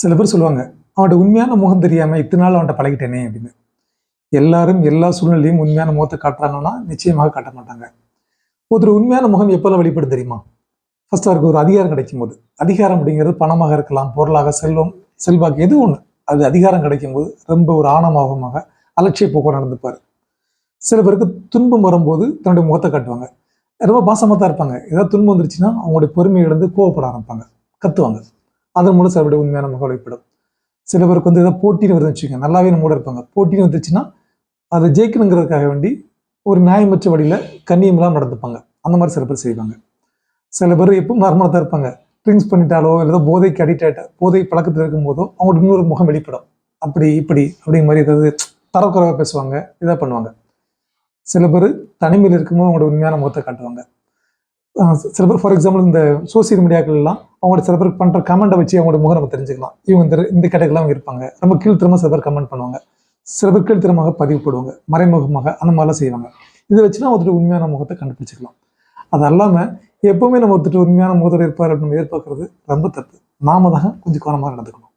சில பேர் சொல்லுவாங்க, அவன்கிட்ட உண்மையான முகம் தெரியாம இத்தனை நாள் அவன்கிட்ட பழகிட்டேனே அப்படின்னு. எல்லாரும் எல்லா சூழ்நிலையும் உண்மையான முகத்தை காட்டுறாங்கன்னா நிச்சயமாக காட்ட மாட்டாங்க. ஒருத்தர் உண்மையான முகம் எப்போல்லாம் வெளிப்படும் தெரியுமா? ஃபர்ஸ்ட் அவருக்கு ஒரு அதிகாரம் கிடைக்கும் போது. அதிகாரம் அப்படிங்கிறது பணமாக இருக்கலாம், பொருளாக, செல்வம், செல்வாக்கு எது ஒண்ணு. அது அதிகாரம் கிடைக்கும் போது ரொம்ப ஒரு ஆணவமாக அலட்சிய போக்கோட நடந்துப்பாரு. சில பேருக்கு துன்பம் வரும்போது தன்னுடைய முகத்தை காட்டுவாங்க. ரொம்ப பாசமா தான் இருப்பாங்க. ஏதாவது துன்பம் வந்துருச்சுன்னா அவங்களுடைய பொறுமையை இழந்து கோவப்பட ஆரம்பிப்பாங்க, கத்துவாங்க. அதன் மூலம் சிலருடைய உண்மையான முகம் வெளிப்படும். சில பேருக்கு வந்து ஏதாவது போட்டின்னு வருதுன்னு வச்சுக்கோங்க, நல்லாவே நம்மோட இருப்பாங்க. போட்டின்னு வந்துச்சுன்னா அதை ஜெயிக்கணுங்கிறதுக்காக வேண்டி ஒரு நியாயமற்ற வழியில கண்ணியமெல்லாம் நடந்துப்பாங்க. அந்த மாதிரி சில பேர் செய்வாங்க. சில பேர் எப்பவும் நார்மலாக தான் இருப்பாங்க. ட்ரிங்க்ஸ் பண்ணிட்டாலோ இல்லை போதைக்கு அடிக்ட் ஆகிட்ட போதை பழக்கத்தில் இருக்கும் போதோ அவங்களுக்கு இன்னொரு முகம் வெளிப்படும். அப்படி இப்படி அப்படிங்கிற மாதிரி ஏதாவது தரக்குறைவாக பேசுவாங்க, இதாக பண்ணுவாங்க. சில பேர் தனிமையில் இருக்கும்போது அவங்களோட உண்மையான முகத்தை காட்டுவாங்க. சில பேர் ஃபார் எக்ஸாம்பிள் இந்த சோசியல் மீடியாக்கள் எல்லாம் அவங்களோட சில பேர் பண்ற கமெண்ட்டை வச்சு அவங்களோட முகம் நம்ம தெரிஞ்சுக்கலாம். இவங்க இந்த கேட்டகரிலாம் இருப்பாங்க. ரொம்ப கீழ்த்தரமா சில பேர் கமெண்ட் பண்ணுவாங்க. சில பேர் கீழ்த்தரமாக பதிவு போடுவாங்க, மறைமுகமாக அந்த மாதிரிலாம் செய்வாங்க. இதை வச்சுன்னா ஒருத்தர் உண்மையான முகத்தை கண்டுபிடிச்சிக்கலாம். அது அல்லாம எப்பவுமே நம்ம ஒருத்தர் உண்மையான முகத்தோட இருப்பார் அப்படின்னு எதிர்பார்க்கறது ரொம்ப தப்பு. நாம தான் கொஞ்சம் கவனமாக நடந்துக்கணும்.